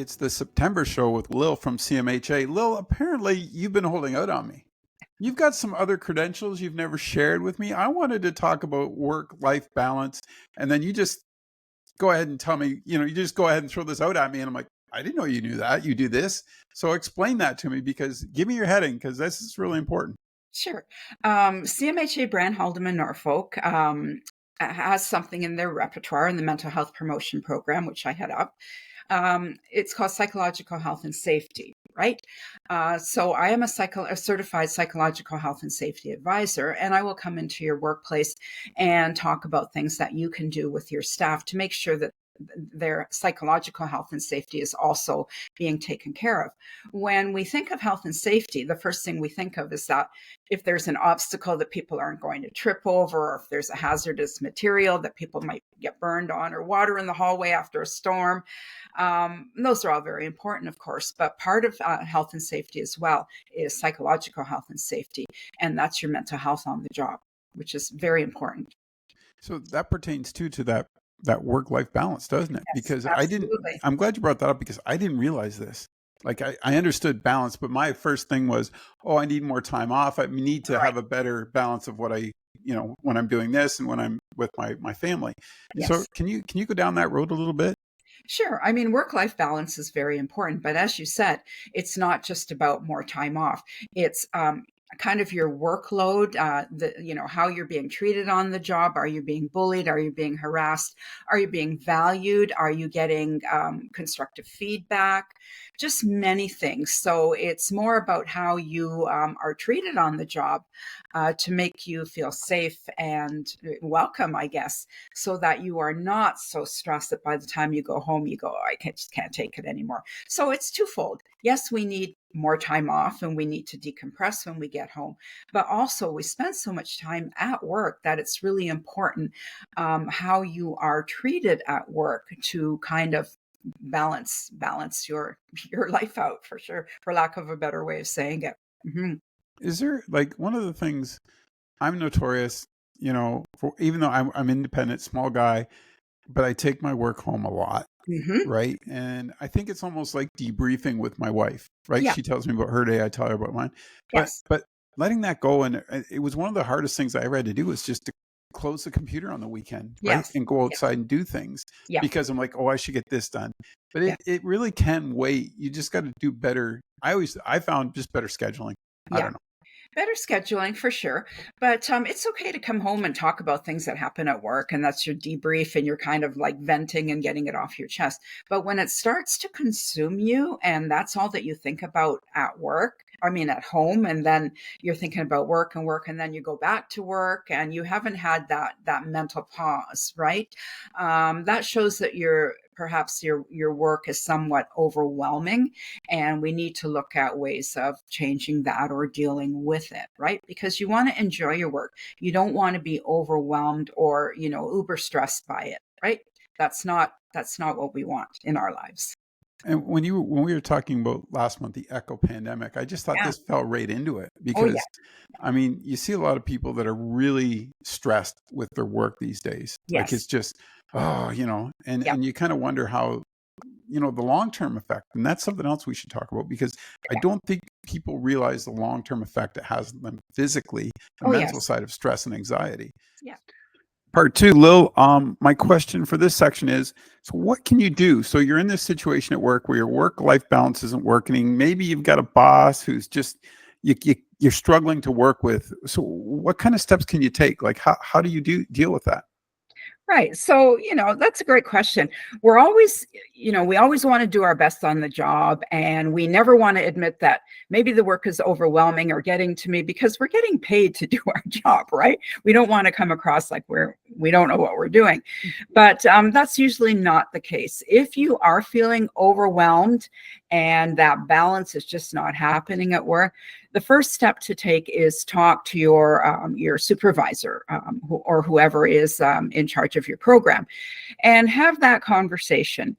It's the September show with Lill from CMHA. Lill, apparently you've been holding out on me. You've got some other credentials you've never shared with me. I wanted to talk about work-life balance, and then you just go ahead and tell me, you just go ahead and throw this out at me, and I'm like, I didn't know you knew that. You do this. So explain that to me, because give me your heading, because this is really important. Sure. CMHA Brand Haldeman Norfolk has something in their repertoire in the mental health promotion program, which I head up. It's called psychological health and safety, right? So I am a certified psychological health and safety advisor, and I will come into your workplace and talk about things that you can do with your staff to make sure that their psychological health and safety is also being taken care of. When we think of health and safety, the first thing we think of is that if there's an obstacle that people aren't going to trip over, or if there's a hazardous material that people might get burned on, or water in the hallway after a storm. Those are all very important, of course, but part of health and safety as well is psychological health and safety, and that's your mental health on the job, which is very important. So that pertains too to that work-life balance, doesn't it? Yes, Because absolutely. I'm glad you brought that up, because I didn't realize this. Like I understood balance, but my first thing was, oh, I need more time off. I need to Right. have a better balance of what when I'm doing this and when I'm with my family. So Yes. can you go down that road a little bit? Sure. I mean, work-life balance is very important, but as you said, it's not just about more time off. It's kind of your workload, how you're being treated on the job. Are you being bullied? Are you being harassed? Are you being valued? Are you getting constructive feedback? Just many things. So it's more about how you are treated on the job to make you feel safe and welcome, I guess, so that you are not so stressed that by the time you go home, you go, oh, just can't take it anymore. So it's twofold. Yes, we need more time off and we need to decompress when we get home, but also we spend so much time at work that it's really important how you are treated at work to kind of balance your life out, for sure, for lack of a better way of saying it. Mm-hmm. Is there, like, one of the things I'm notorious, for, even though I'm independent, small guy, but I take my work home a lot, Mm-hmm. right? And I think it's almost like debriefing with my wife, right? Yeah. She tells me about her day, I tell her about mine. But Yes. but letting that go, and it was one of the hardest things I ever had to do, was just to close the computer on the weekend, right? Yes. And go Yes. outside and do things, Yeah. because I'm like, oh, I should get this done. But Yeah. it really can wait. You just got to do better. I found just better scheduling. I Yeah. don't know. Better scheduling for sure. But it's okay to come home and talk about things that happen at work. And that's your debrief and you're kind of like venting and getting it off your chest. But when it starts to consume you and that's all that you think about at work, I mean, at home, and then you're thinking about work and then you go back to work and you haven't had that mental pause, right? That shows that perhaps your work is somewhat overwhelming, and we need to look at ways of changing that or dealing with it, right? Because you want to enjoy your work. You don't want to be overwhelmed or, uber stressed by it, right? That's not what we want in our lives. And when we were talking about last month, the echo pandemic, I just thought Yeah. this fell right into it, Oh, yeah. because I mean, you see a lot of people that are really stressed with their work these days. Like, Yes. it's just, oh, Yeah. and you kind of wonder how, the long-term effect. And that's something else we should talk about, because I Yeah. don't think people realize the long-term effect it has on them physically, the Oh, mental yes. side of stress and anxiety. Yeah. Part two, Lill, my question for this section is, so what can you do? So you're in this situation at work where your work-life balance isn't working. Maybe you've got a boss who's just, you're struggling to work with. So what kind of steps can you take? Like, how do you deal with that? Right. So, that's a great question. We're always, we always want to do our best on the job, and we never want to admit that maybe the work is overwhelming or getting to me, because we're getting paid to do our job, right? We don't want to come across like we don't know what we're doing. But that's usually not the case. If you are feeling overwhelmed and that balance is just not happening at work, the first step to take is talk to your supervisor, or whoever is in charge of your program, and have that conversation.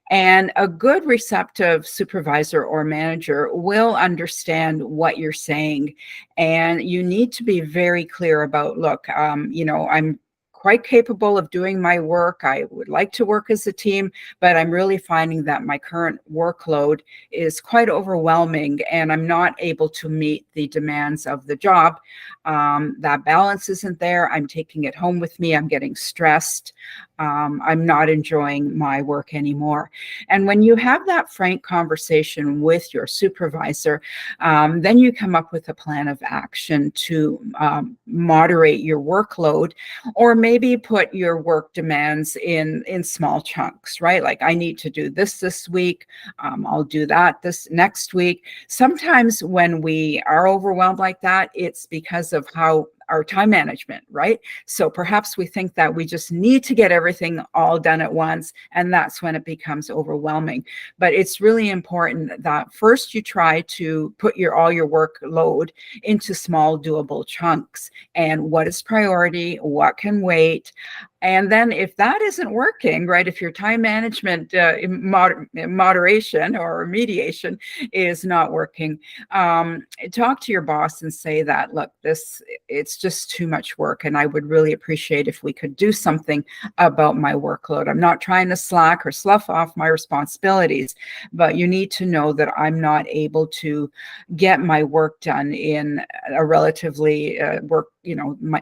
And a good receptive supervisor or manager will understand what you're saying. And you need to be very clear about, look, I'm quite capable of doing my work. I would like to work as a team, but I'm really finding that my current workload is quite overwhelming and I'm not able to meet the demands of the job. That balance isn't there. I'm taking it home with me. I'm getting stressed. I'm not enjoying my work anymore. And when you have that frank conversation with your supervisor, then you come up with a plan of action to moderate your workload, or maybe put your work demands in small chunks, right? Like, I need to do this week. I'll do that this next week. Sometimes when we are overwhelmed like that, it's because of how our time management, right? So perhaps we think that we just need to get everything all done at once, and that's when it becomes overwhelming. But it's really important that first you try to put all your workload into small, doable chunks. And what is priority? What can wait? And then if that isn't working, right, if your time management moderation or mediation is not working, talk to your boss and say that, look, it's just too much work, and I would really appreciate if we could do something about my workload. I'm not trying to slack or slough off my responsibilities, but you need to know that I'm not able to get my work done in a relatively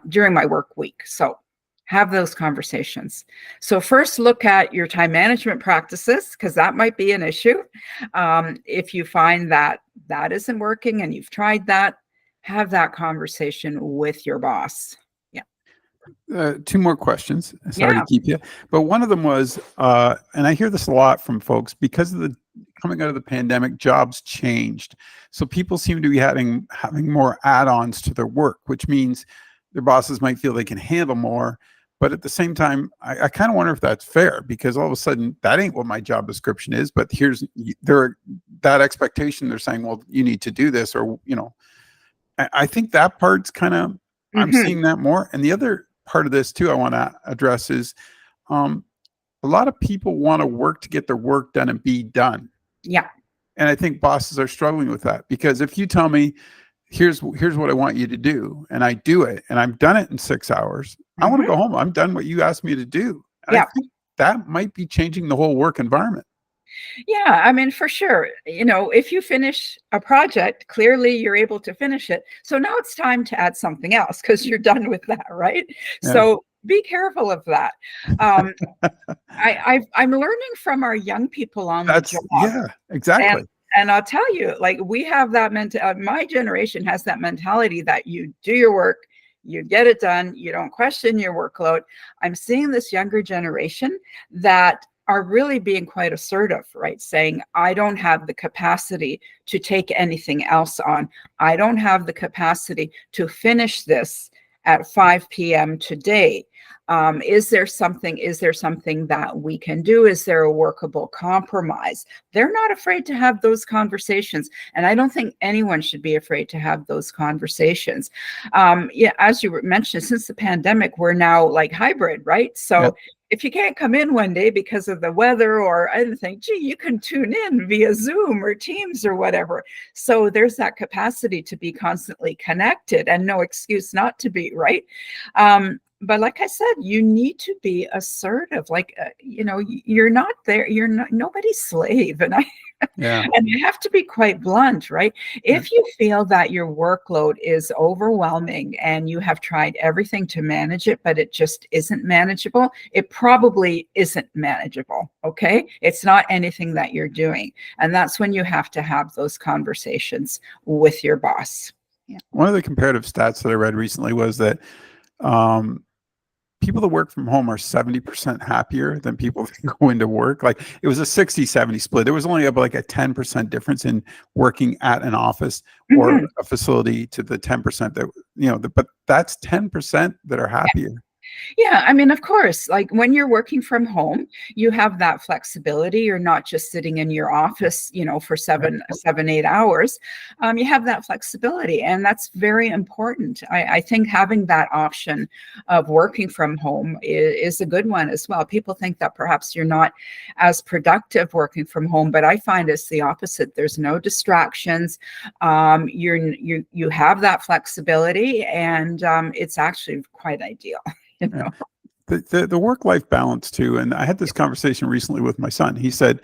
during my work week. So have those conversations. So first, look at your time management practices, because that might be an issue. If you find that that isn't working and you've tried that, have that conversation with your boss. Yeah. Two more questions. Sorry to Yeah. keep you, but one of them was, and I hear this a lot from folks, because of the coming out of the pandemic, jobs changed. So people seem to be having more add-ons to their work, which means their bosses might feel they can handle more. But at the same time, I kind of wonder if that's fair, because all of a sudden that ain't what my job description is. But here's that expectation. They're saying, well, you need to do this, or I think that part's kind of, I'm seeing that more. And the other part of this too I want to address is, a lot of people want to work to get their work done and be done. Yeah. And I think bosses are struggling with that, because if you tell me, here's what I want you to do, and I do it, and I'm done it in 6 hours, I want to go home. I'm done what you asked me to do. And I think that might be changing the whole work environment. Yeah, I mean, for sure. If you finish a project, clearly you're able to finish it. So now it's time to add something else because you're done with that, right? Yeah. So be careful of that. I'm learning from our young people on the job. Yeah, exactly. And I'll tell you, like, we have that my generation has that mentality that you do your work, you get it done, you don't question your workload. I'm seeing this younger generation that are really being quite assertive, right? Saying, I don't have the capacity to take anything else on. I don't have the capacity to finish this at 5 p.m. today. Is there something that we can do? Is there a workable compromise? They're not afraid to have those conversations. And I don't think anyone should be afraid to have those conversations. As you mentioned, since the pandemic, we're now like hybrid, right? So if you can't come in one day because of the weather or anything, you can tune in via Zoom or Teams or whatever. So there's that capacity to be constantly connected and no excuse not to be, right? But like I said, you need to be assertive. Like, you're not there. You're not nobody's slave. And I have to be quite blunt, right? If you feel that your workload is overwhelming and you have tried everything to manage it, but it just isn't manageable, it probably isn't manageable. Okay. It's not anything that you're doing. And that's when you have to have those conversations with your boss. Yeah. One of the comparative stats that I read recently was that, people that work from home are 70% happier than people that go into work. Like, it was a 60-70 split. There was only like a 10% difference in working at an office or a facility to the 10% that, but that's 10% that are happier. Yeah, I mean, of course, like when you're working from home, you have that flexibility. You're not just sitting in your office, for 8 hours. You have that flexibility, and that's very important. I think having that option of working from home is a good one as well. People think that perhaps you're not as productive working from home, but I find it's the opposite. There's no distractions. You have that flexibility, and it's actually quite ideal. the work-life balance too. And I had this conversation recently with my son. He said,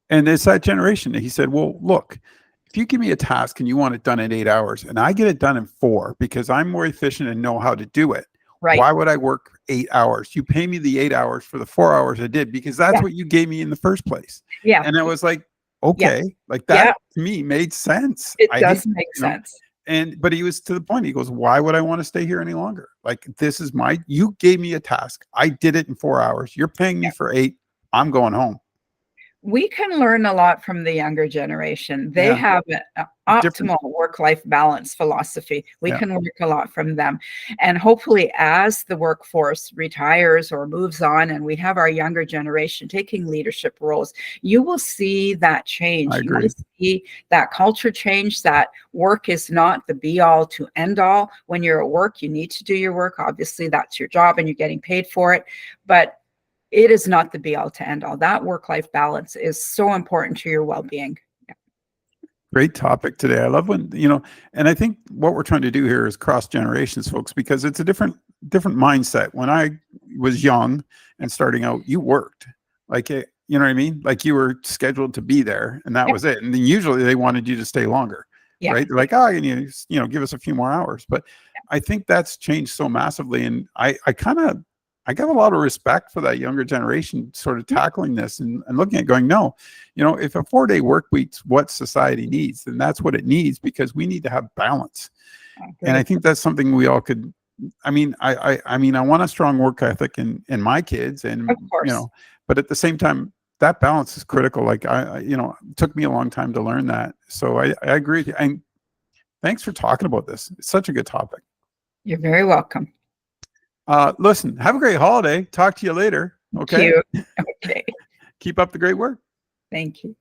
and it's that generation. He said, well, look, if you give me a task and you want it done in 8 hours and I get it done in 4 because I'm more efficient and know how to do it, Right. why would I work 8 hours? You pay me the 8 hours for the 4 hours I did because that's Yeah. what you gave me in the first place. Yeah. And I was like, Yeah. okay, like Yeah. that to me made sense. It I hate, does make you know, sense. but he was to the point. He goes, why would I want to stay here any longer? Like, this is you gave me a task. I did it in 4 hours. You're paying me for 8. I'm going home. We can learn a lot from the younger generation. They Yeah. have an Different. optimal work-life balance philosophy. We Yeah. can learn a lot from them. And hopefully, as the workforce retires or moves on, and we have our younger generation taking leadership roles, you will see that I change. You will agree. see that culture change, that work is not the be-all to end-all. When you're at work, you need to do your work. Obviously, that's your job and you're getting paid for it. But it is not the be all to end all. That work-life balance is so important to your well-being. Great topic today. I love when, and I think what we're trying to do here is cross generations, folks, because it's a different mindset. When I was young and starting out, you worked like it, you know what I mean? Like you were scheduled to be there and that Yep. was it. And then usually they wanted you to stay longer, Yeah. right? They're like, oh, give us a few more hours. But I think that's changed so massively. And I got a lot of respect for that younger generation sort of tackling this and looking at going, no, if a 4-day work week's what society needs, then that's what it needs because we need to have balance. And I think that's something we all could. I mean, I want a strong work ethic in my kids, and Of course. but at the same time, that balance is critical. Like it took me a long time to learn that. So I agree with you. And thanks for talking about this. It's such a good topic. You're very welcome. Listen, have a great holiday. Talk to you later. Thank Okay. you. Okay. Keep up the great work. Thank you.